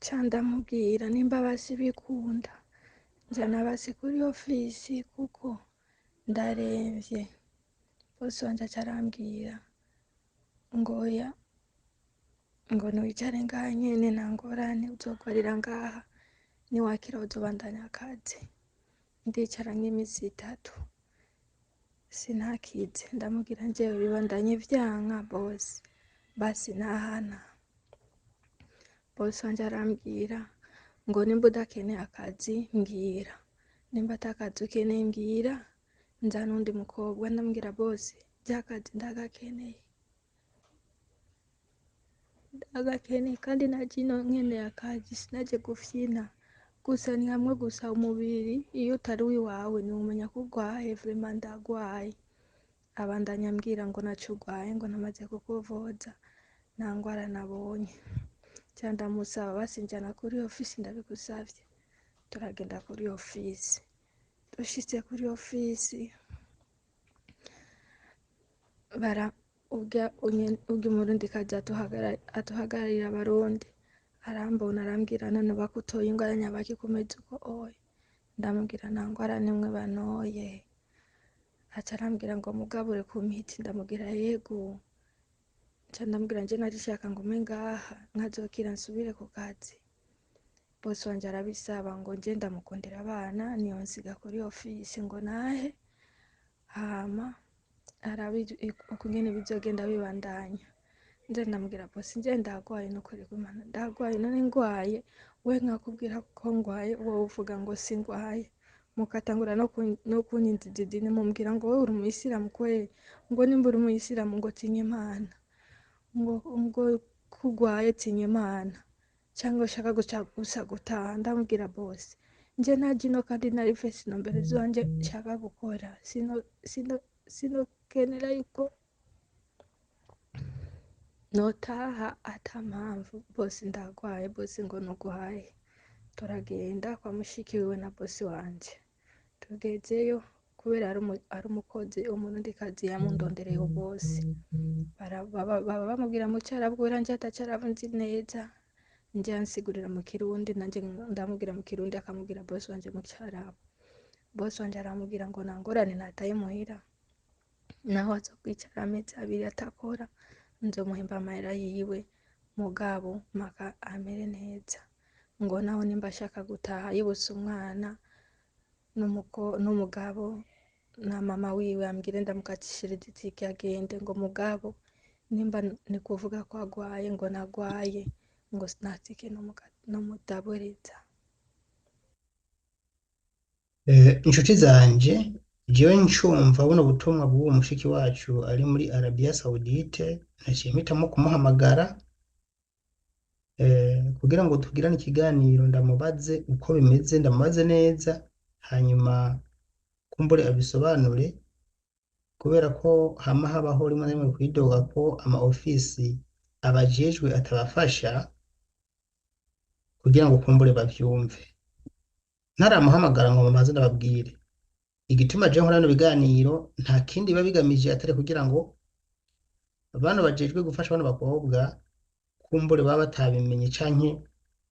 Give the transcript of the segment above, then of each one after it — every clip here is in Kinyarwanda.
ca ndamubwira nimba bikunda njana basi kuri ofisi kuko ndaremvye. Bosi wanje aca arambwira ngo oya, ngo niwicare ngaha nyene nta ngorane uzogwarira ngaha, niwakira uzobandanya akazi. Ndicara nk'imisi 3 sinakize, ndamubwira njewe bibandanye vyanka bosi, basi ntahana. Bosi wanje arambwira ngo nimba udakeneye akazi mbwira, nimba atakazi ukeneye mbwira nzana undi mukobwa. Ndamubwira bosi ryakazi ndagakeneye kandi naje ino nkeneye akazi, sinaje gufyina. Gusa ni hamwe gusa umubiri iyo utari wiwawe ntiwumenya ko urwaye. Vraiment ndagwaye. Abandanya ambwira ngo naco urwaye, ngo namaze kukuvuza nta ngwara nabonye. Ca ndamusaba basi njana kuri ofisi ndabigusavye. Turagenda kuri ofisi. Dushitse kuri ofisi urya umurundikazi atuhagararira abarundi arambona arambwira none bakutoye ingwara nyabaki kumeze uko oya. Ndamubwira nta ngwara nimwe banoye. Aca arambwira ngo mugabure ku miti. Ndamubwira yego. Ca ndamubwira nje narishaka ngume ngaha nkazokira nsubire ku kazi. Bosi wanje arabisaba ngo nje ndamukundira abana niyo nsiga kuri ofisi ngo nahe hama ukungene bizogenda bibandanya. Nje ndamubwira bosi nje ndagwaye nukuri kumana ndagwaye, none ngwaye we nkakubwira ko ngwaye wowe uvuga ngo singwaye, mukatangura no kunyinziza idini mumbwira ngo wowe uri umuyisilamu kweli, ngo nimba uri umuyisilamu ngo tinye Imana, ngo kugwaye tinye Imana cyangwa ushaka gusa gutaha. Ndamubwira bosi nje naje ino kandi nari fesi nombere zanje nshaka gukora, sinokenera yuko notaha ata mpamvu. Bosi ndagwaye. Bosi ngo nugwaye. Turagenda kwa mushikiwe na bosi wanje. Tugezeyo kubera ari umukozi umurundikazi yamundondereye bosi. Baba bamubwira mu Carabwira nje atacarava nzi neza. Nje ansigurira mu Kirundi nanje ndamubwira mu Kirundi akamubwira bosi wanje mu Carabo. Bosi wanje aramubwira ngo nangorane nataye muhira, naho azokwicara amezi 2 atakora, nzomuhemba amahera yiwe mugabo maka amere neza. Ngo naho nimba ashaka gutaha yibutse umwana n'umugabo na mama wiwe ambwire ndamukatishira itike agende. Ngo mugabo nimba ni kuvuga ko agwaye ngo nagwaye ngo sinatike no mudaburiza. Inshuti zanje jewe ncumva buno butumwa bw'uwo mushiki wacu ari muri Arabia Saudite, naciye mpitamo kumuhamagara kugira ngo tugirane ikiganiro ndamubaze uko bimeze, ndamubaze neza hanyuma kumbure abisobanure, kubera ko hama habaho rimwe na rimwe kwidoga ko ama ofisi abajejwe atabafasha kugira ngo kumbure bavyumve. Ntaramuhamagara ngo mumaze ndababwire igituma je nkora no biganiro, nta kindi biba bigamije atari kugira ngo abana bajejwe gufasha abana bakobwa kumbure baba batabimenye canke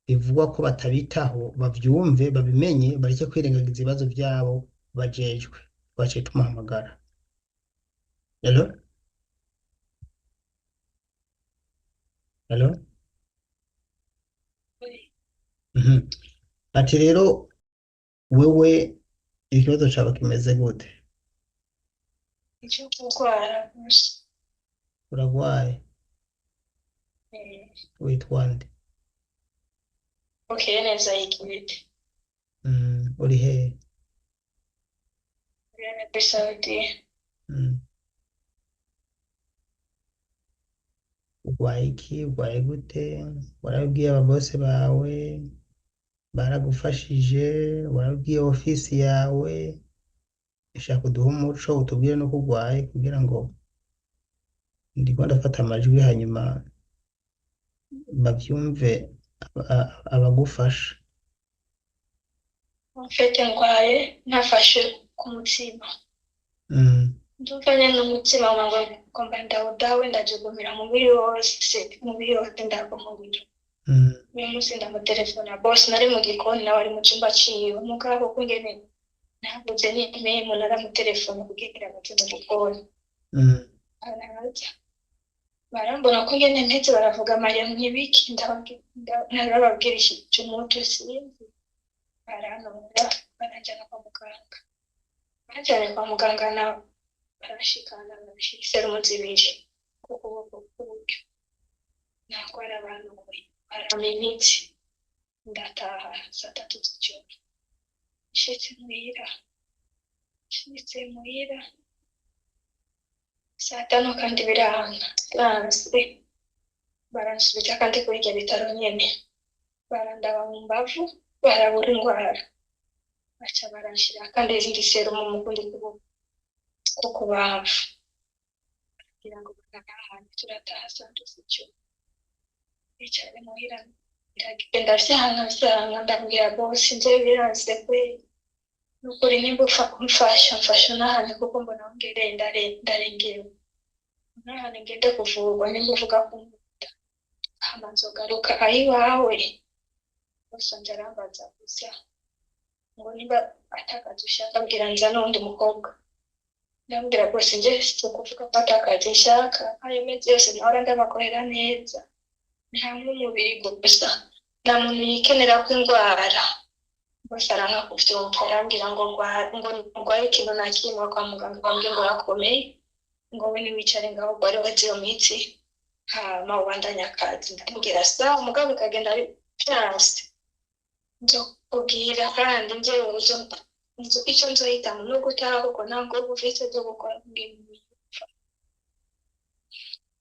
bivugwa ko batabitaho bavyumve babimenye, bareke kwirengagiza ibibazo vyabo bajejwe. Twaciye tumuhamagara. Hello? Hello? Ati rero wewe ikibazo cawe kimeze gute? Icyo kurwara gusa. Uragwaye? Witwa nde? Okay, neza yikibite. Uri hehe? Uri muri Saudi. Urwaye iki? Urwaye gute? Warabwiye ababose bawe? Baragufashije? Warabwiye ofisi yawe? Ushaka uduhe umuco utubwire nuko urwaye kugira ngo ndiko ndafata amajwi hanyuma bavyumve abagufasha. Mfite ngwaye ntafashe ku mutima. Ndumvanye n'umutima wangu ngomba ndawudawe ndajugumira umubiri wose ndagomubira. uyu munsi ndamutelefona boss nari mu gikoni nawe ari mu cyumba ciwe mugabo kungene nabuze n'imemu naramutelefona kugira ngo aze mu gikoni araza barambona ko ngene mpetse baravuga Mariya nkibiki narababwira iki cy'umutu sinzi baranora baranjyana kwa muganga banjyana kwa muganga na barashikana barashika serumu zibiri ku kuboko k'uburyo nakora abantu baraminitse ndataha saa 3 z'ijoro nshitse muhira saa 5 kandi biranga banse baransubiza kandi kuri ibyo bitaro nyene barandaba mu mbavu barabura indwara baca baranshira kandi izindi serumu mu kundi kuboko ko kubavu kugira ngo bagahane turataha saa 3 z'ijoro bicaye muhira ndagenda vyanga ndabwira bose nje biranse kwe nukuri nimba mfasha nahane kuko mbona ngere ndarengewe nahane ngende kuvurwa nimba uvuga kumbuta amazogaruka ayiwawe bose njarambaza gusa ngo niba atakaza ushaka mbwira nza n'undi mukobwa ndambwira bose nje kuvuga ko atakaza nshaka ayo mezi yose nahora ndabakorera neza nta n'umubiri gusa nta muntu yikenera ko indwara bose arankakuvyoka arambwira ngo ndwaye ikintu na kimwe kwa muganga bambwiye ngo urakomeye ngo we niwicare ngaho gwari wazi iyo mitsi hama ubandanya akazi ndamubwira sawa umugabo ikagenda ari vyanse nzokubwira kandi njyewe icyo nzohitamo no gutaha kuko ntabwo ufite byo gukora ngimbi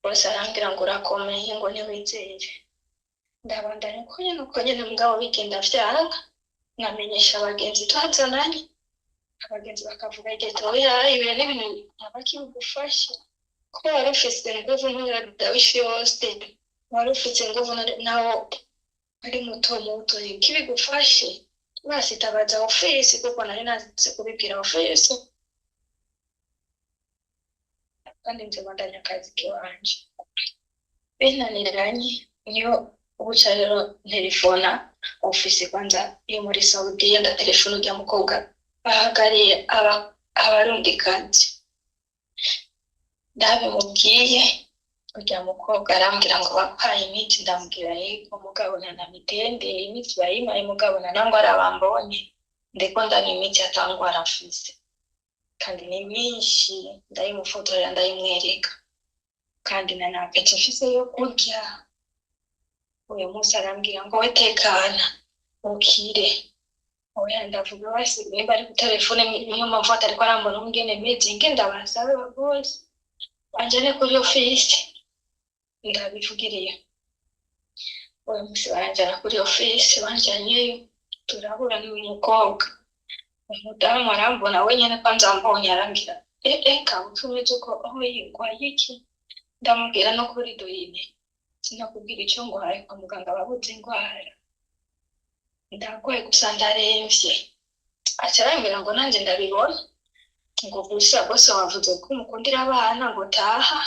bose arambwira ngo urakomeye ngo ntiwizere ndabandanya uko nyene mugabo bigenda vyanga nkamenyesha abagenzi twazananye abagenzi bakavuga igetoya ibintu n'ibintu abakigufasha ko wari ufise nguvu nk'irabishi yose wari ufise nguvu nawo ari muto kibigufashe basitabaza ofisi kuko nari nazi kubibwira ofisi kandi nzobandanya akazi kiwanje binaniranye niyo ubucarero telefona ofisi kwanza iyo muri Saudi yenda telefone ujya mukobwa bahagariye abarundikazi ndabimubwiye ujya mukobwa arambwira ngo bapaye imiti ndambwira yego mugabo na mitende imiti bayimaye mugabo nango arabambonye ndeko ndani imiti atangwara mfise kandi ni myinshi ndayimufotorera ndayimwereka kandi nanapetse mfise yo kurya uyu munsi arambwira ngo we tekana ukire oya ndavuga basi nimba ari ku telefone niyo mpamvu atariko arambona ngene meze ngenda basabe bose banjane kuri ofisi ndabivugiriye uyu munsi baranjana kuri ofisi banjanyeyo turahura n'umukobwa umudamu arambona wenyene kwanza ambonye arambwira kabutumeze uko aho yigwaye iki ndamubwira no kuri doyine sinakubwira icyo ngwaye kwa muganga babuze indwara ndagwaye gusa ndaremvye acarambwira ngo nanjye ndabibona ngo gusa bose wavuze ko umukundira abana ngo taha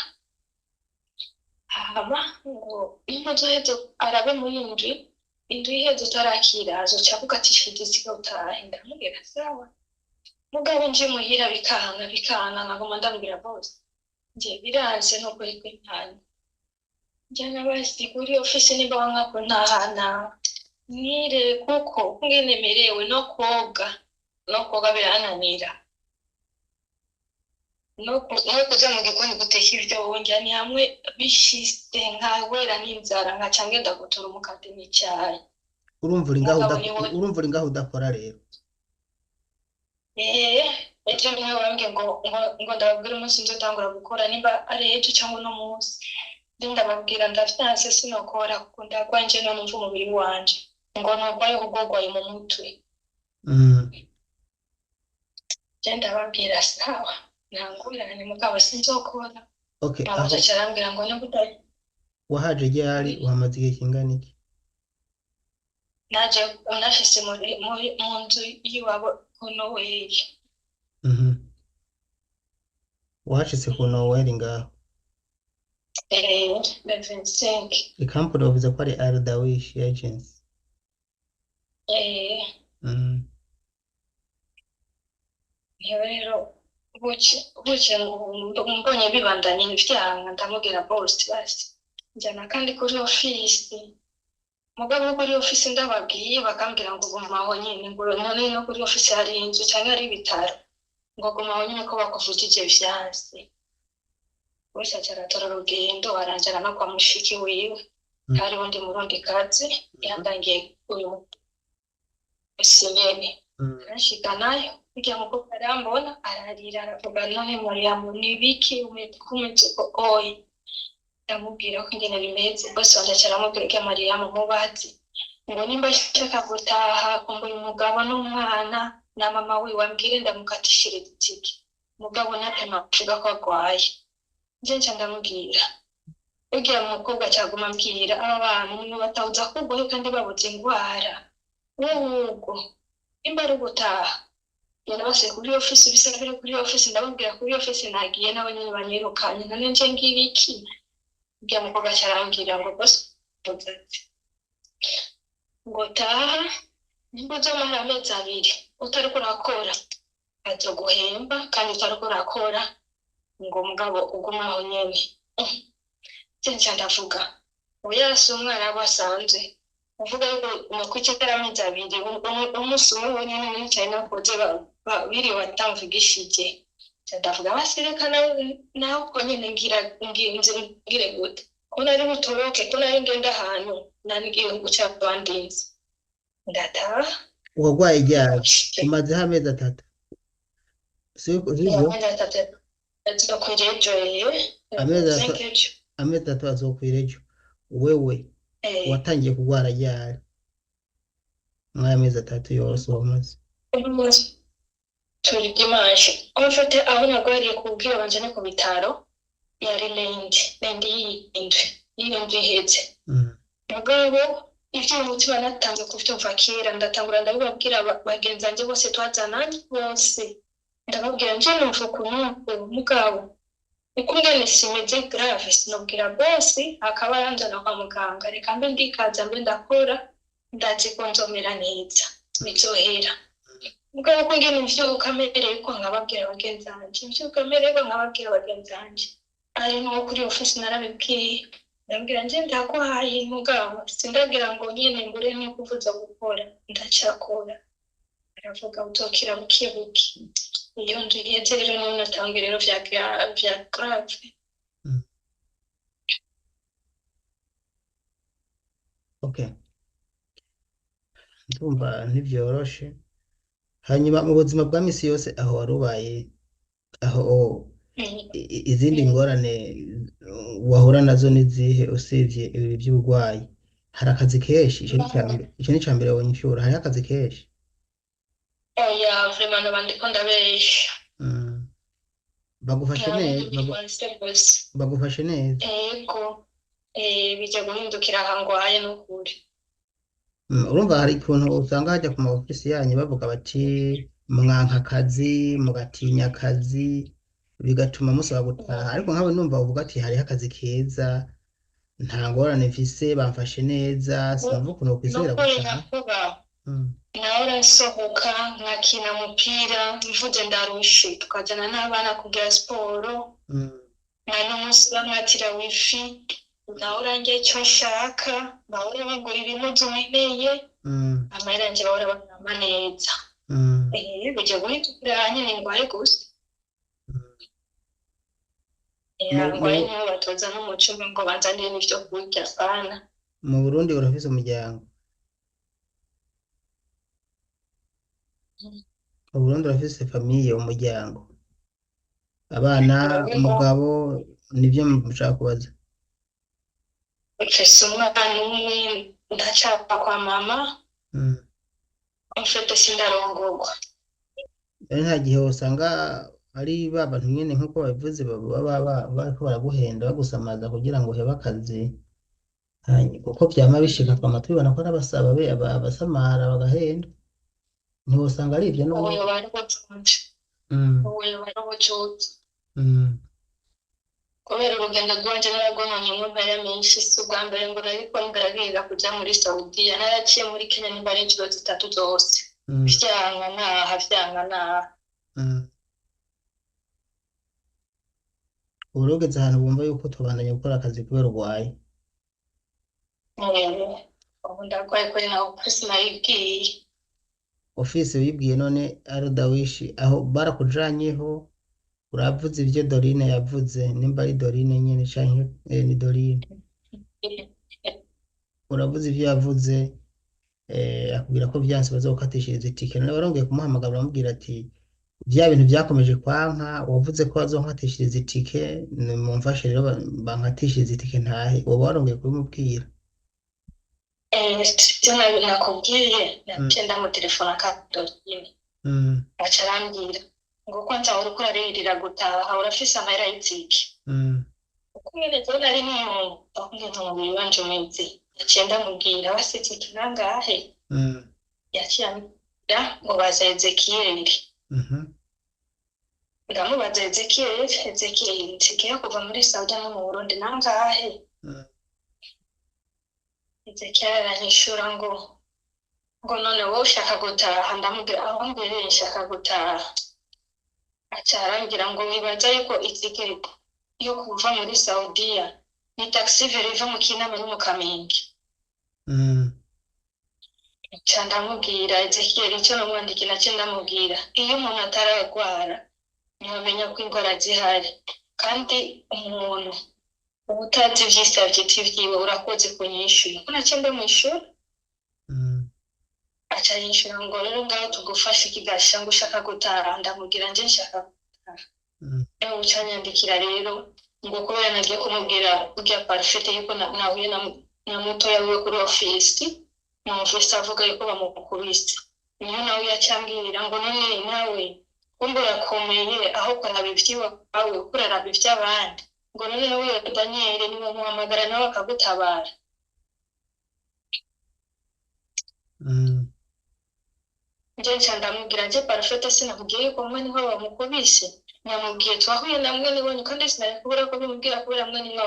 hama ngo impuzo hezo arabe muri indwi ihezo utarakira azocavuga ati shidisiga utahe ndamubwira sawa mugabo nje muhira bikanga nkaguma ndambwira bose nje biranse no kuri kw'intani njyana basi kuri ofisi niba wankako ntahana nire kuko ngene merewe no koga birananira no kuja mu gikoni guteka ibyo wongera ni hamwe bishiste nkawera n'inzara nkaca ngenda gutora umukate n'icyayi urumva uri ngaho udakora rero ejo niwe wambwiye ngo ndababwira umunsi nzotangura gukora nimba ari ejo cyangwa uno munsi ndababwira ndafite sinokora kuko ndagwanje no numva umubiri wanje ngo nogwaye kugogwaye mu mutwe ndababwira sawa ntangurane mugabo sinzokora okay aho cyarambwira ngo nibutaye wahaje ryari uhamaze igihe kingana iki naje unashise mu nzu yiwabo kuno weri washitse kuno weri ngaho le 25. ikampani bavuze ko ari Ardawish Agency. Eh, niyo rero buke mbonye bibandanye ivyanga ndamubwira boss basi njana kandi kuri ofisi mugabo kuri ofisi ndababwiye bakambwira ngo gumaho nyine ngo none no kuri ofisi hari inzu cyangwa ari ibitaro ngo gumaho nyine ko bakuvugije vyanse bose cyaratora urugendo aranjana no kwa mushiki wiwe hari undi murundi kazi yandangiye uyu sinyene arashika nayo kugira ngo arambona ararira aravuga none Mariamu nibiki umeze oyi ndamubwira ko ingene bimeze bose bandacara aramubwira ko Mariamu mubazi ngo nimba ashaka gutaha kumbuye umugabo n'umwana na mama wiwe ambwire ndamukatishire itike mugabo natema kuvuga ko agwaye nje ndamubwira ugiye mukobwa cyaguma ambwira aba bantu nibo batawuza kugoye kandi babuze ingwara ubwo imba ari gutaha yarabase kuri ofisi bisabire kuri ofisi ndababwira kuri ofisi nagiye nabo nyine banyirukanye none nje ngibiki ugiye mukobwa cyarambwira ngo boss ngo taha nimba uzomara amezi abiri utariko urakora azoguhemba kandi utariko urakora ngo mugabo ugumaho nyene nje ndavuga oya si umwana basanze uvuga yuko umakwicekera amezi abiri umunsi umwe wonyene nicaye nakoze biri watamvugishije ndavuga basirekana nawe uko nyene ngire gute ko nari butoroke ko nari ngenda ahantu nanigiye guca bandinzi ndataha wagwaye ryari umazeho amezi 3 siko amezi 3 azokwirejo wewe watangiye kugwara ryari mwaya amezi 3 yose wamaze turi dimanche mfite aho nagwariye kubwira banje no ku bitaro yari lendi y'indwi iheze mugabo ivyo umutima natanze kuvyumva kera ndatangura ndabibabwira bagenzanje bose twazananye bose ndababwira nje numva ukuntu mugabo ukungene simeze grave sinobwira bose akaba yanjana kwa muganga reka mbe ndikaza mbe ndakora ndazi ko nzomera neza bizohera mugabo kungene ivyo ukamereye ko nkababwira bagenzanje ivyo ukamereye ko nkababwira bagenzanje ari no kuri ofisi narabibwiye ndabwira nje ndakwaye mugabo sindagira ngo nyene mbure ni kuvuza gukora ndacakora aravuga utokira bukibuki iyo nje rero none natangira rero vya grave okay ndumva ntivyoroshe hanyuma mu buzima bwa misi yose aho warubaye aho izindi ngorane wahura nazo nizihe usivye ibi by'ubugwayi hari akazi keshi ico ni cambere wonyishura hari akazi keshi oya vraiment bandiko ndabesha bagufashe neza ego bijya guhindukira hangwaye n'ukuri urumva hari ikuntu usanga hajya ku maofisi yanyu bavuga bati mwanka akazi mugatinya akazi bigatuma musaba gutaha ariko nkawe numva uvuga ati hariho akazi keza nta ngorane mfise bamfashe neza sinumva ukuntu wokwizera gutaha nawe urasohoka nkakina umupira mvuze ndarushe tukajyana n'abana kugira siporo nta n'umunsi bamwatira wifi nawe urangiye icyo nshaka nawe urabagura ibimuzi umeneye amahera yanjye bahora banama neza bijya guhindukira nyine ngwaye gusa ngwaye niho batoza n'umucunga ngo banzanire n'ivyo kurya bana mu Burundi urafise umuryango mu Burundi urafise famiye umuryango abana umugabo nivyo mushaka kubaza mfise umwana umwe ndacapa kwa mama mfite sindarongorwa nta gihe usanga ari babantu nyene nkuko babivuze bariko baraguhenda bagusamaza kugira ngo uhebe akazi kuko vyama bishika kwa matwi bibona ko n'abasaba abasamara bagahenda ntiwosanga ari ivyo no uyo bari bucunje kubera urugendo rwanje naragomanye mu mpera menshi si ubwa mbere ngo nariko ndarahiga kuja muri Saudiya naraciye muri Kenya nimba ari inshuro zitatu zose vyanga naha ubu ugeze ahantu bumva yuko tubandanya gukora akazi kubera urwaye ubu ndarwaye kuri na ofisi nayibwiye ofisi wibwiye none Ardawishi aho barakujanyeho uravuze ibyo Dorine yavuze nimba ari Dorine nyene canke ni Dorine uravuze ibyo yavuze akubwira ko vyanse bazokatishiriza itike none barongeye kumuhamagara baramubwira ati vya bintu vyakomeje kwanka wavuze ko bazonkatishiriza itike mumfashe rero bankatishiriza itike ntahe uwo barongeye kubimubwira sivyo nakubwiye naciye ndamutelefona Dorine aca arambwira ngo kwanza uriko uraririra gutaha urafise amahera y'itike uko nyene je nari n'umuntu umubiri wanje umeze naciye ndamubwira basi itike nangahe yaciye ambwira ngo baza Ezekiyeli ndamubaza Ezekiyeli itike yo kuva muri Saudiya no mu Burundi nangahe Ezekiyeli aranyishura ngo none wowe ushaka gutaha ndamubwira aho mbere nshaka gutaha aca arambwira ngo wibaza yuko itike yo kuva muri Saudiya ni taxi vero iva mu Kinama no mu Kamenge nca ndamubwira Ezekiyeli icyo namwandikira naco ndamubwira iyo umuntu ataragwara ntibamenya ko indwara zihari kandi umuntu ubutazi vyisavye tivyiwe urakoze kunyishura ko naciye ndamwishura aca yishura ngo rero ngaho tugufashe ikigasha ngo ushaka gutaha ndamubwira nje nshaka gutaha uca nyandikira rero ngo kubera nagiye kumubwira burya parfait yuko nahuye na mutoya wiwe kuri ofisi numvise avuga yuko bamukubise niyo nawe yacambwira ngo none nawe kumbe urakomeye aho kuraba ivy'iwawe kuraraba ivy'abandi ngo none nawe Daniel niwe muhamagara nawe akagutabara nje nca ndamubwira nje parfait sinakubwiye yuko mwe niho bamukubise namubwiye twahuye namwe nibonye kandi sinari kubura ko bimubwira kubera mwe niho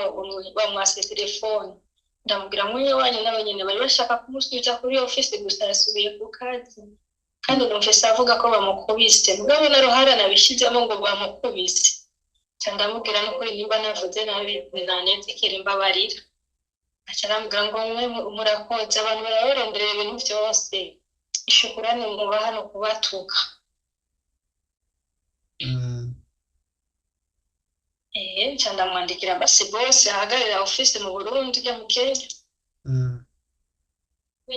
bamwase telefone ndamubwira mwe wanyu nawe nyene bari bashaka kumusubiza kuri office gusa yasubiye ku kazi kandi numvise avuga ko bamukubise mugabo na ruhara nabishizemo ngo bamukubise nca ndamubwira no kuri nimba navuze nabi nanetse kiri mbabarira aca arambwira ngo mwe murakoze abantu barabaronderera ibintu vyose ishukurani muba hano kubatuka nca ndamwandikira basi bose ahagararira ofisi mu Burundi ujya mu Kenya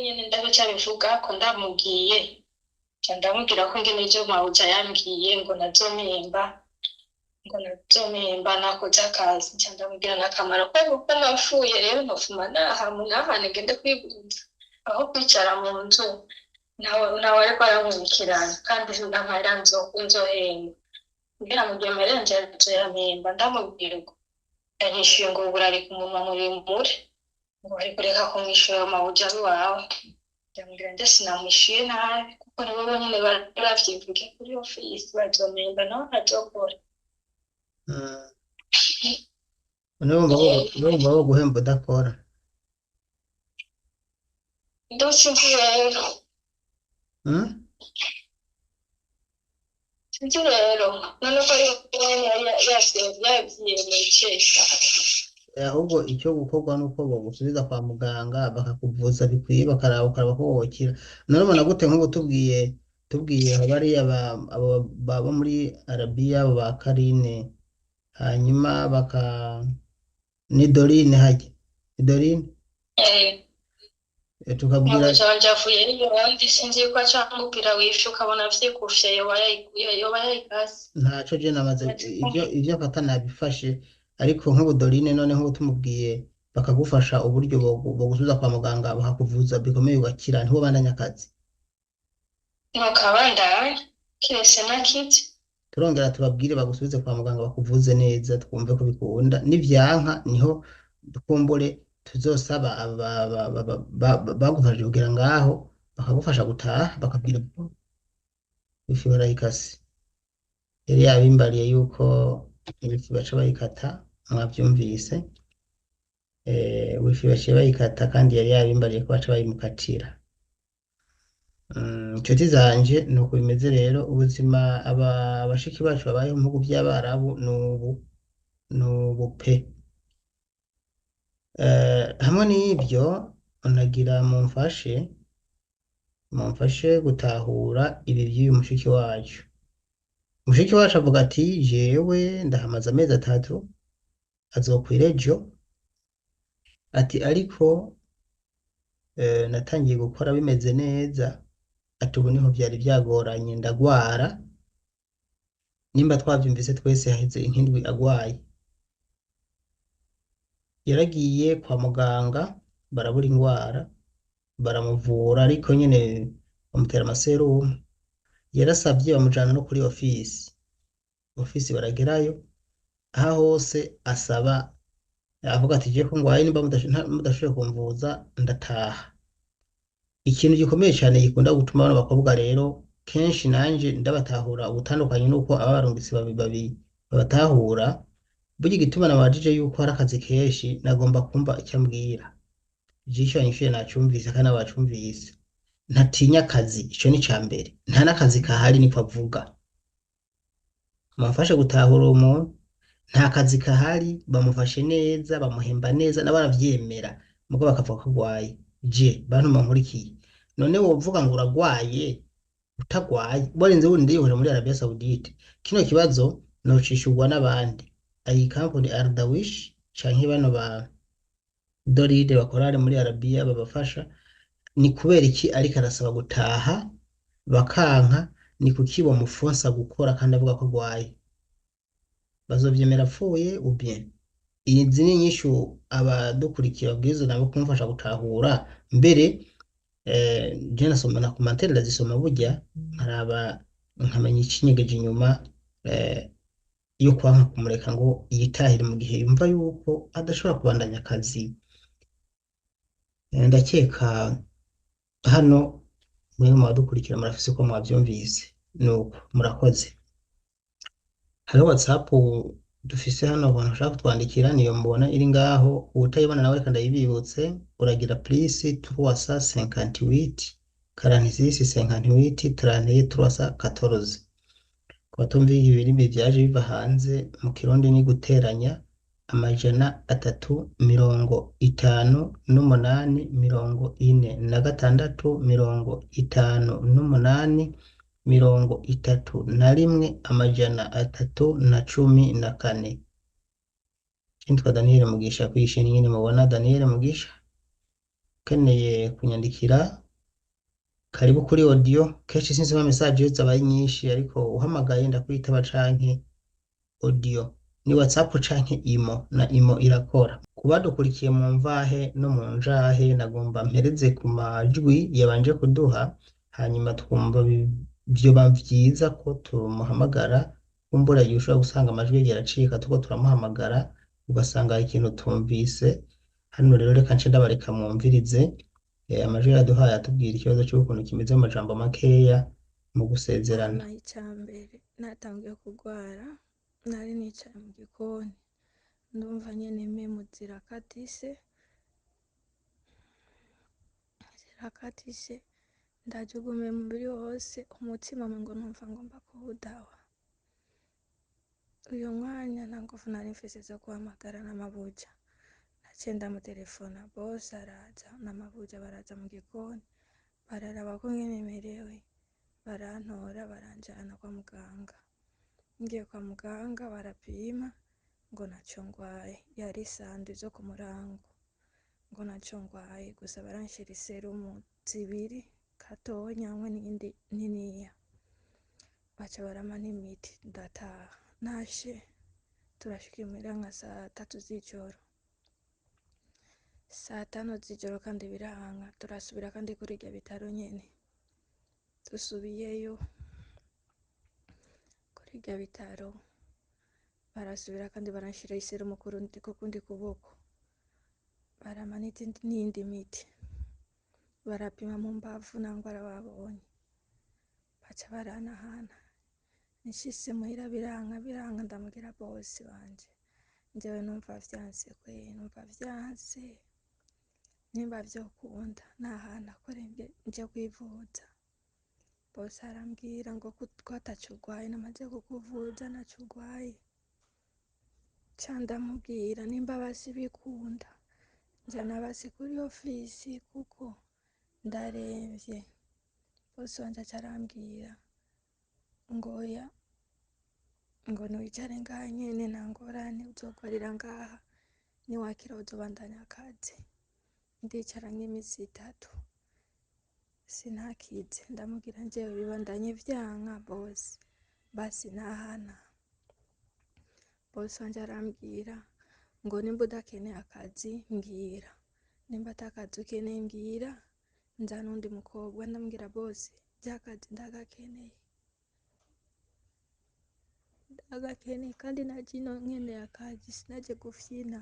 nyene ndabivuga ko ndamubwiye nca ndamubwira ko ngene ivyo mabuja yambwiye ngo nazomemba nakoze akazi nca ndamubwira n'akamaro ko kuko napfuye rero ntofuma nahane ngende kwivuza aho kwicara mu nzu nawe ariko aramwikirana kandi ndamahera nzohemba kugira ngo byemere nje nzoyamemba ndamubwira ngo yanyishuye ngo burarika umunwa muremure ngo ari kureka kumwishyura amabuja wawe ndamubwira nje sinamwishuye nabi kuko nibo bonyine baravyivuge kuri ofisi bazomemba nawe ntazokora urumva wo guhemba udakora sinzi rero sinzi rero none ko ari yavyiyemekesha ahubwo icyo gukorwa nuko bagusubiza kwa muganga bakakuvuza bikwiye bakaraba ukaraba ko wokira none ubona gute nk'ubu tubwiye bariya abo baba muri Arabiya abo ba Karine hanyuma ni Dorine hajya ni Dorine tukabwira javuye niyo wandi sinzi ko acangubwira wishe ukabona vyikufye yoba yayikase ntaco je namaze ibyo afata nabifashe ariko nk'ubu Dorine none nk'ubu tumubwiye bakagufasha uburyo bogusubiza kwa muganga bakakuvuza bikomeye ugakira ntiho bandanya akazi nokabandanya kirese nakiti turongera tubabwire bagusubize kwa muganga bakuvuze neza twumve ko bikunda n'ivyanka niho dukumbure tuzosaba bagufashije kugira ngaho bakagufasha gutaha bakabwira ifi barayikase yari yabimbariye yuko ifi baca bayikata mwabyumvise. Wifi baciye bayikata kandi yari yabimbariye ko baca bayimukatira. Inshuti zanje ni uko bimeze rero, ubuzima abashiki bacu babayeho mu bihugu by'Abarabu ni ubu pe. Hamwe n'ibyo nagira mumfashe gutahura ibi by'uyu mushiki wacu. Mushiki wacu avuga ati jewe ndahamaze amezi 3 azokwira ejo, ati ariko natangiye gukora bimeze neza, ati ubu niho byari byagoranye ndagwara, nimba twabyumvise twese haheze inkindwi agwaye. Yaragiye kwa muganga barabura indwara baramuvura, ariko nyine bamutera amaserumu. Yarasabye bamujana no kuri ofisi baragerayo, aha hose asaba avuga ati je ko ngwaye, nimba mudashoboye kumvuza ndataha. Ikintu gikomeye cyane gikunda gutuma abana bakobwa rero kenshi nanje ndabatahura ubutandukanye nuko aba barungitsi babiri babatahura. Burya igituma nabajije yuko hari akazi kenshi nagomba kumva icyo ambwira. Ijisho yanyishuye nacyumvise kandi abacumvise. Ntatinya akazi, ico ni cambere. Nta n'akazi kahari niko avuga. Mumfashe gutahura umuntu, nta kazi kahari, bamufashe neza, bamuhemba neza n'abaravyemera, mugo bakavuga ko agwaye. Je bantu bankurikiye, none wovuga ngo uragwaye utagwaye borenze wundi ndiyihuje muri Arabia Saudite? Kino kibazo nocishurwa n'abandi, iyi company Ardawish canke bano ba Doride bakorare muri Arabia babafasha. Ni kubera iki ariko arasaba gutaha bakanka? Ni kuki bamufonsa gukora kandi avuga ko agwaye? Bazovyemera apfuye ubien? Izi ni nyishu abadukurikira bwizo nabo kumufasha gutahura. Mbere je nasoma na commentaire ndazisoma, burya nkaraba nkamenya ikinyegeje inyuma yo kwanka kumureka ngo yitahire mu gihe yumva yuko adashobora kubandanya akazi. Ndakeka hano mwe mu badukurikira murafise ko mwabyumvise, nuko murakoze. Hariho WhatsApp dufise hano abantu bashaka kutwandikira, niyo mubona iri ngaho. Utayibona nawe kandi yibibutse, uragira plus 358 46 58 33 14. Kwa tumvi ibirimi byaje biva hanze mu Kirundi ni guteranya 358 Nitwa Daniel Mugisha kwishini nyine mubona Daniel Mugisha. Keneye kunyandikira karibu kuri audio. Kenshi sinzi message zabaye nyinshi, ariko uhamagaye ndakwitaba canke audio ni WhatsApp canke imo, na imo irakora. Kubadukurikiye mu mvahe no mu njahe, nagomba mpereze ku majwi yabanje kuduha, hanyuma twumva byo bavyiza ko tumuhamagara. Kumbura yushobora gusanga amajwi yaracika tuko turamuhamagara ugasanga ikintu tumvise. Hano rero reka nce ndabareka mwumvirize amajwi yaduhaye atubwira ikibazo cy'ukuntu kimeze mu majambo makeya mu gusezerana. Icyambere natangiye kugwara, nari nicaye mu gikoni, ndumva nyene memu zirakatise, ndajugume mu mubiri wose, umutima ngo numva ngomba kuwudawa. Uyo mwanya nta nguvu nari mfise zo guhamagara n'amabuja. Naciye ndamutelefona, bose araza n'amabuja baraza mu gikoni, bararaba ko nyene merewe, barantora baranjana kwa muganga. Ngiye kwa muganga barapima ngo naco ngwaye, yari sandwi zo ku murango, ngo naco ngwaye, gusa baranshira iserumu 2 gatonya hamwe n'indi niniya, baca barampa n'imiti ndataha. Nashe turashika imuhira nka saa 3 z'ijoro, saa 5 z'ijoro kandi biranga. Turasubira kandi kuri iryo bitaro nyene, dusubiyeyo kuri iryo bitaro barasubira kandi baranshira iserumu ku kundi kuboko, barampa n'indi miti, barapima mu mbavu nta ngwara babonye, baca baranahana. Nishitse muhira biranga, ndamubwira bosi wanje njyewe numva vyanse numva vyanse nimba vyokunda nta hantu akore nje kwivuza. Bose arambwira ngo ko ataco urwaye namaze kukuvuza naco urwaye. Ca ndamubwira nimba basi bikunda njana basi kuri ofisi kuko ndaremvye. Bose wanje aca arambwira ngo oya, ngo niwicare ngaha nyene nta ngorane uzogwarira ngaha niwakira uzobandanya akazi. Ndicara nk'imisi 3 sinakize, ndamubwira njyewe bibandanye vyanka bose basi ntahana. Bose wanje arambwira ngo nimba udakeneye akazi mbwira, nimba atakazi ukeneye mbwira nzana undi mukobwa. Ndamubwira bose vy'akazi ndagakeneye kandi naje ino nkeneye akazi sinaje gufyina.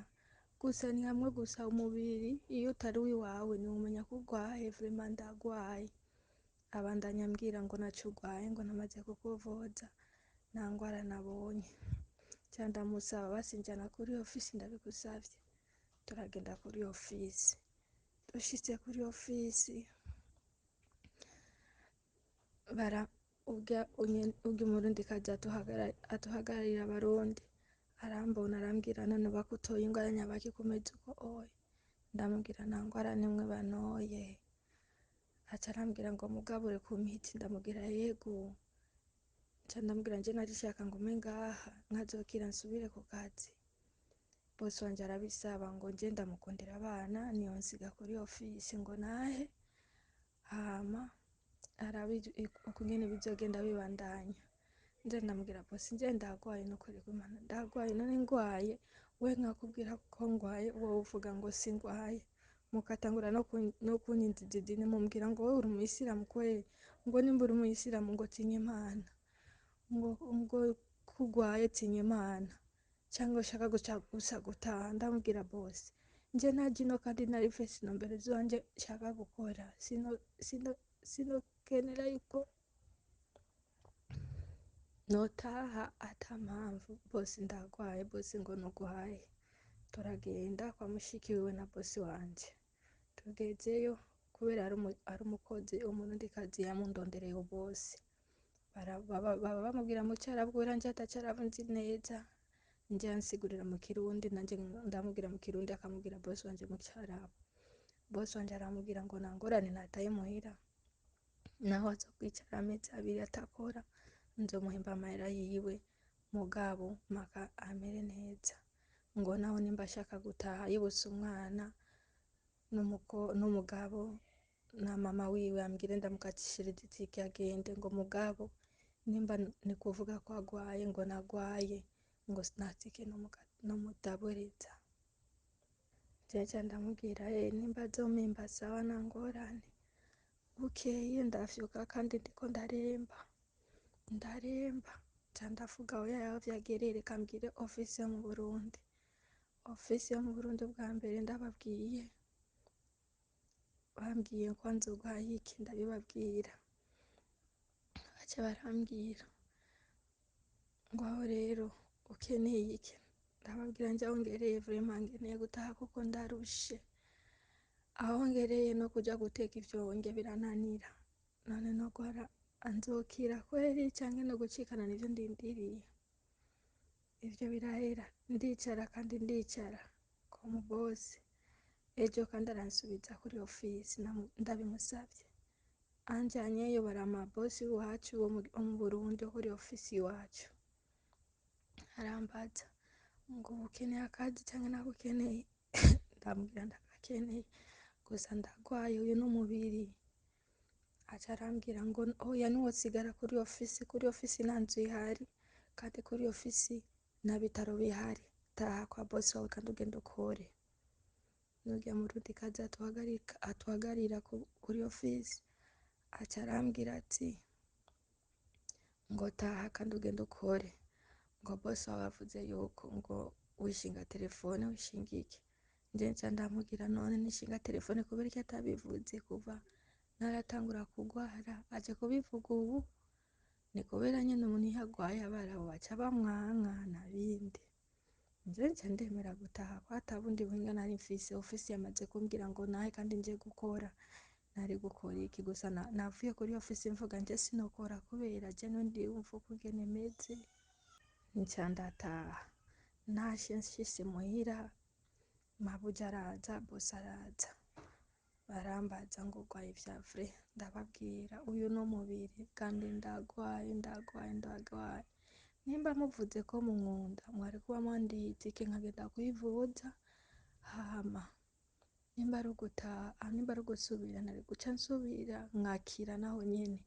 Gusa ni hamwe gusa umubiri iyo utari wiwawe ntiwumenya ko urwaye. Vraiment ndagwaye. Abandanya ambwira ngo naco urwaye ngo namaze kukuvuza nta ngwara nabonye. Ca ndamusaba basi njana kuri ofisi ndabigusavye. Turagenda kuri ofisi. Dushitse kuri ofisi urya umurundikazi atuhagararira abarundi arambona arambwira none bakutoye ingwara nyabaki kumeze uko oya. Ndamubwira nta ngwara nimwe banoye. Aca arambwira ngo mugabure ku miti. Ndamubwira yego. Ca ndamubwira nje narishaka ngume ngaha nkazokira nsubire ku kazi. Bose wanje arabisaba ngo nje ndamukundira abana niyo nsiga kuri ofisi ngo nahe hama ukungene bizogenda bibandanya. Nje ndamubwira bose nje ndagwaye nukuri kw'Imana ndagwaye none ngwaye we nkakubwira ko ngwaye wowe uvuga ngo singwaye mukatangura no kunyinjiza idini mumbwira ngo wowe uri umuyisilamu kweli ngo nimba uri umuyisilamu ngo tinye Imana ngo kugwaye tinye Imana cyangwa ushaka gusa gutaha. Ndamubwira bose nje naje ino kandi nari mfise intumbero zanje nshaka gukora sino kenera yuko notaha ata mpamvu. Bose ndagwaye bose ngo nugwaye. Turagenda kwa mushiki wiwe na bosi wanje. Tugezeyo kubera ari umukozi umurundikazi yamundondereye bose baba bamubwira mu Cyarabu kubera nje atacarabu nzi neza. Nje ansigurira mu Kirundi nanje ndamubwira mu Kirundi akamubwira bosi wanje mu Cyarabu. Bosi wanje aramubwira ngo nangorane nataye muhira naho aza kwicara amezi 2 atakora nzomuhemba amahera yiwe mugabo maka amere neza. Ngo naho nimba ashaka gutaha yibutse umwana n'umugabo na mama wiwe ambwire ndamukatishira itike agende. Ngo mugabo nimba ni kuvuga ko agwaye ngo nagwaye ngo sinatike n'umudabureza. Jeje ndamubwira nimba azomemba sawa nta ngorane. Bukeye ndafyuka kandi ndiko ndaremba ca ndavuga oya yaho vyagerere kambwire ofisi yo mu Burundi. Ofisi yo mu Burundi bwa mbere ndababwiye bambwiye ko nzogwaye iki ndabibabwira. Baca barambwira ngo aho rero ukeneye iki. Ndababwira njaho ngereye vraiment ngeneye gutaha kuko ndarushe. Aho ngereye no kuja guteka ivyonge birananira. None nogwara anzokira kweri canke no gucikana nivyo ndindiriye. Ivyo birahera ndicara kandi ndicara ko mu bosi. Ejo kandi aransubiza kuri ofisi ndabimusavye. Anjanyeyo barama bosi wacu wo mu Burundi kuri ofisi iwacu. Arambaza ngo ukeneye akazi canke nagukeneye. Ndamubwira ndagakeneye gusa ndagwaye uyu n'umubiri. Aca arambwira ngo oya niwosigara kuri ofisi nta nzu ihari kandi kuri ofisi nta bitaro bihari. Taha kwa bosi wawe kandi ugenda ukore. Nurya murundikazi atuhagarira kuri ofisi aca arambwira ati ngo taha kandi ugenda ukore. Ngo bosi wawe avuze yuko ngo wishinga telefone wishinga iki. Nje nca ndamubwira none nishinga telefone kubera iki atabivuze kuva naratangura kugwara aje kubivuga ubu. Ni kubera nyene umuntu yagwaye abaraho baca bamwanka nabindi. nje nca ndemera gutaha ko ata bundi buhinga nari mfise, ofisi yamaze kumbwira ngo nahe kandi nje gukora, nari gukora iki? Gusa navuye kuri ofisi mvuga nje sinokora kubera je nundi wumva ukungene meze, nca ndataha. Nashe nshitse muhira mabuja araza, bose araza barambaza ngo urwaye vya vrai, ndababwira uyu n'umubiri kandi ndagwaye, nimba muvuze ko munkunda mwari kuba mwandiye itike nkagenda kwivuza, hama nimba ari ugutaha, nimba ari ugusubira nari guca nsubira nkakira naho nyene,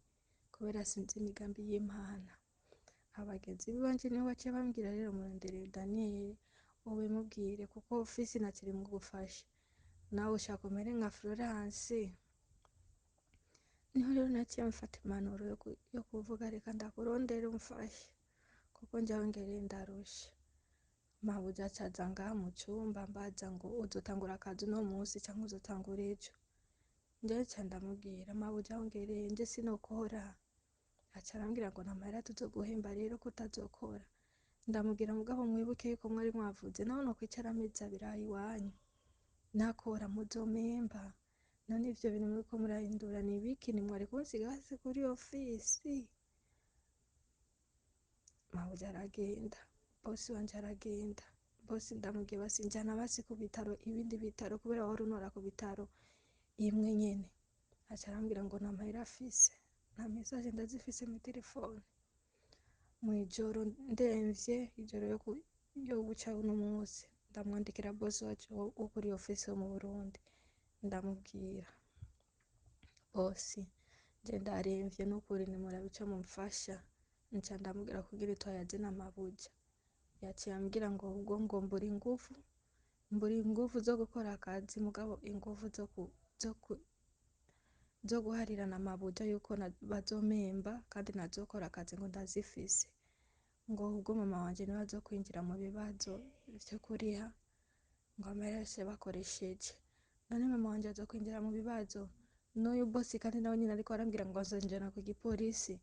kubera sinzi imigambi y'Imana. Abagenzi banje nibo baciye bambwira rero muronderere Daniel ubimubwire kuko ofisi nakiri mu gufasha, nawe ushaka umere nka Florence. Niho rero naciye mfata impanuro yo kuvuga reka ndakurondere umfashe kuko njyawe ngereye ndarusha. Mabuja acaza ngaha mu cumba mbaza ngo uzotangura akazi uno munsi cyangwa uzotangura ejo? Nje nca ndamubwira mabuja ngereye nje sinokora. Aca arambwira ngo nta mahera tuzoguhemba rero ko utazokora. Ndamubwira mugabo mwibuke yuko mwari mwavuze naho nokwicara amezi abiri aha iwanyu nakora muzomemba, none ivyo bintu muriko murahindura ni ibiki? Nimwari kunsiga hasi kuri ofisi? Mabuja aragenda, bosi wanje aragenda, bosi ndamubwiye basi njana basi ku bitaro, ibindi bitaro kubera wari unora ku bitaro imwe nyene. Aca arambwira ngo nta mahera afise, nta message ndazifise mu telefone. Mwijoro ndemvye, ijoro yo buca uno munsi ndamwandikira bosi wacu wo kuri ofisi yo mu Burundi, ndamubwira bosi je ndaremvye n'ukuri nimurabe ico mumfasha. Nca ndamubwira kugira twayaze na Mabuja, yaciye ambwira ngo ubwo ngo mbura ingufu zo gukora akazi, mugabo ingufu zo guharira na Mabuja yuko bazomemba kandi nazokora akazi ngo ndazifise, ngo ubwo mama wanje niwe azokwinjira mu bibazo vyo kuriha ngo amereshe bakoresheje. None mama wanje azokwinjira mu bibazo n'uyu bosi kandi nawe nyine ariko arambwira ngo azonjana ku gipolisi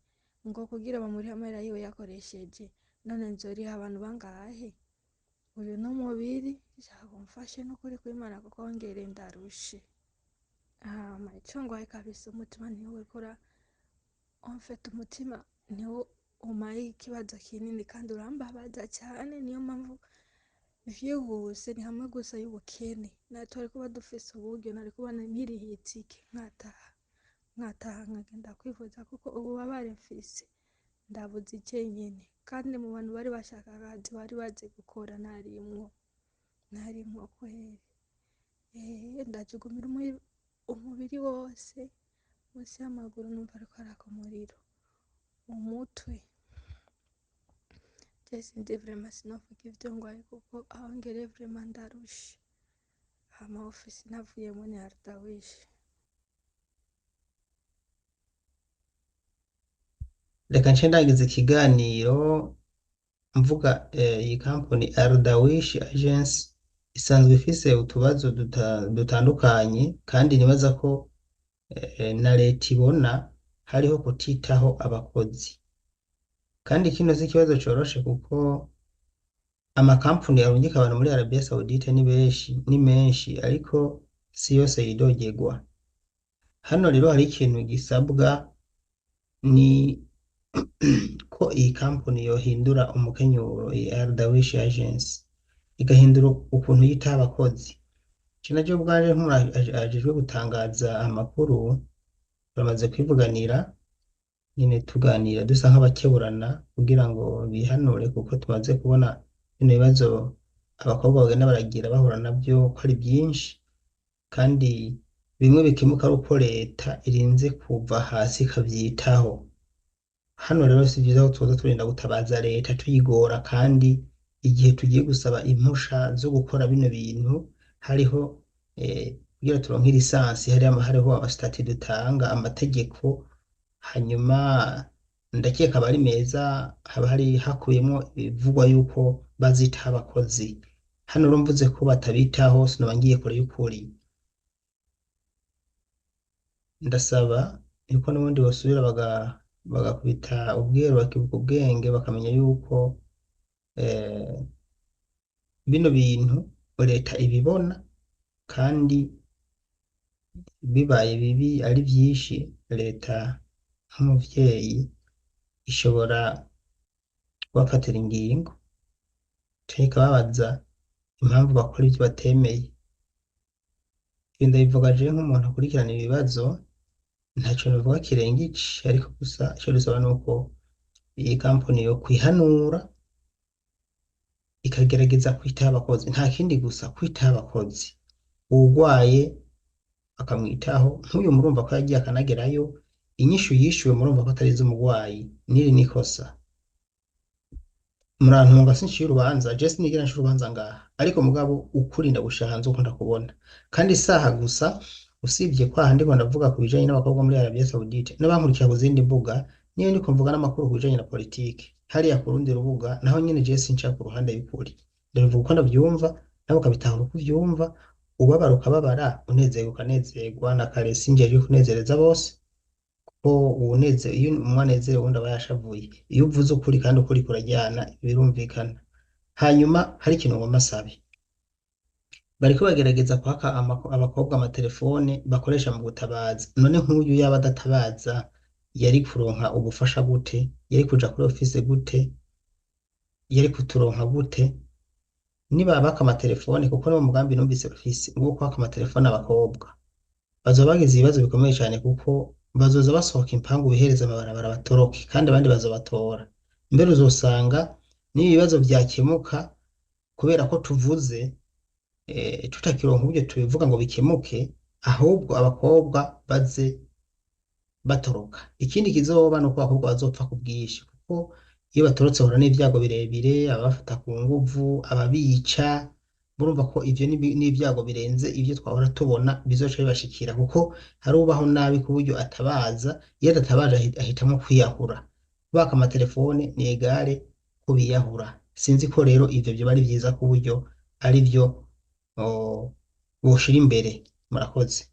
ngo kugira bamurihe amahera yiwe yakoresheje. None nzoriha abantu bangahe? Uyu n'umubiri shaka umfashe n'ukuri kw'Imana kuko ngereye ndarushe. Ico ngwaye kabisa umutima niwo ukora omfete, umutima niwo umaye ikibazo kinini kandi urambabaza cyane. Niyo mpamvu vyihuse ni hamwe gusa y'ubukene, natwe ariko badufise uburyo nari kubona nkirihiye itike nkataha nkagenda kwivuza kuko ububabare mfise ndabuze nyene, kandi mu bantu bari bashaka akazi bari bazi gukora narimwo kweri. Ndajugumira umubiri wose, munsi y'amaguru numva ariko araka umuriro, umutwe je sinzi vraiment sinovuga ivyo ngwaye kuko aho ngereye vraiment ndarushe. Hama ofisi navuyemo ni Ardawish. reka nce ndagize ikiganiro mvuga iyi company Ardawish Agency isanzwe ifise utubazo dutandukanye, kandi nibaza ko na leta ibona hariho kutitaho abakozi, kandi kino si ikibazo coroshe kuko amakampuni arungika abantu muri Arabia Saudite ni menshi ariko si yose yidogerwa. Hano rero hari ikintu gisabwa, ni ko iyi company yohindura umukenyuro, iyi Ardawish Agency igahindura ukuntu yitaho abakozi. Kino cyo bwaje ajejwe gutangaza amakuru bamaze kwivuganira nyine, tuganira dusa nk'abakeburana kugira ngo bihanure, kuko tumaze kubona bino bibazo abakobwa bagenda baragira bahura nabyo ko ari byinshi, kandi bimwe bikemuka ari uko leta irinze kuva hasi ikavyitaho. Hano rero si byiza ko tuza turinda gutabaza leta tuyigora, kandi igihe tugiye gusaba impusha zo gukora bino bintu hariho kugira turonke lisansi hariho amasitati dutanga, amategeko, hanyuma ndakeka abari meza haba hari hakuyemo ibivugwa yuko bazitaho abakozi. Hano rero mvuze ko batabitaho sinoba ngiye kure y'ukuri. Ndasaba yuko n'ubundi basubira bagakubita ubwenge bakamenya yuko bino bintu leta ibibona kandi bibaye bibi ari byinshi, leta nk'umuvyeyi ishobora kubafatira ingingo canke ikababaza impamvu bakora ivyo batemeye. Ibi ndabivuga jewe nk'umuntu akurikirana ibibazo, ntaco novuga kirenga ici, ariko gusa ico dusaba nuko iyi kampani yo kwihanura ikagerageza kwitaho abakozi, nta kindi gusa kwitaho abakozi. Uwugwaye akamwitaho, nk'uyu murumva ko yagiye akanagerayo, inyishu yishuwe murumva ko atari iz'umugwayi, n'iri nikosa. Murantunga sinciye urubanza, je sinigera nca urubanza ngaha, ariko mugabo ukuri ndagushize uko ndakubona. Kandi isaha gusa, usibye kwa handi ngo ndavuga ku bijanye n'abakobwa muri Arabia Saoudite, n'abankurikira ku zindi mbuga, niyo ndiko mvuga n'amakuru ku bijanye na politike, hariya ku rundi rubuga naho nyene je sinca ku ruhande y'ukuri, ndabivuga uko ndavyumva, nawe ukabitahura uko uvyumva, ubabara ukababara, unezerwa ukanezerwa, na kare sinjeje kunezereza bose, ko iyo umwe anezerewe uwundi aba yashavuye. Iyo uvuze ukuri kandi ukuri kurajyana, birumvikana. Hanyuma hari ikintu ngomba sabe, bariko bagerageza kwaka abakobwa amatelefone bakoresha mu gutabaza. None nk'uyu yaba adatabaza yari kuronka ubufasha gute? Yari kuja kuri office gute? Yari kuturonka gute? Niba baka amatelefone, kuko no mu mugambi numvise office ngo kwaka amatelefone abakobwa, bazoba bagize ibibazo bikomeye cyane, kuko bazoza basohoka impangu bihereza amabarabara batoroke, kandi abandi bazobatora. Mbere uzosanga n'ibibazo vyakemuka kubera ko tuvuze tutakironka uburyo tubivuga ngo bikemuke, ahubwo abakobwa baze batoroka. Ikindi kizoba nuko abakobwa bazopfa ku bwinshi, kuko iyo batorotse bahura n'ivyago birebire, ababafata ku nguvu, ababica. Murumva ko ivyo n'ivyago birenze ivyo twahora tubona bizoca bibashikira, kuko hari ubaho nabi ku buryo atabaza, iyo adatabaje ahitamwo kwiyahura. Baka amatelefone ni egare ko biyahura. Sinzi ko rero ivyo vyoba ari vyiza ku buryo ari vyo boshira imbere. Murakoze.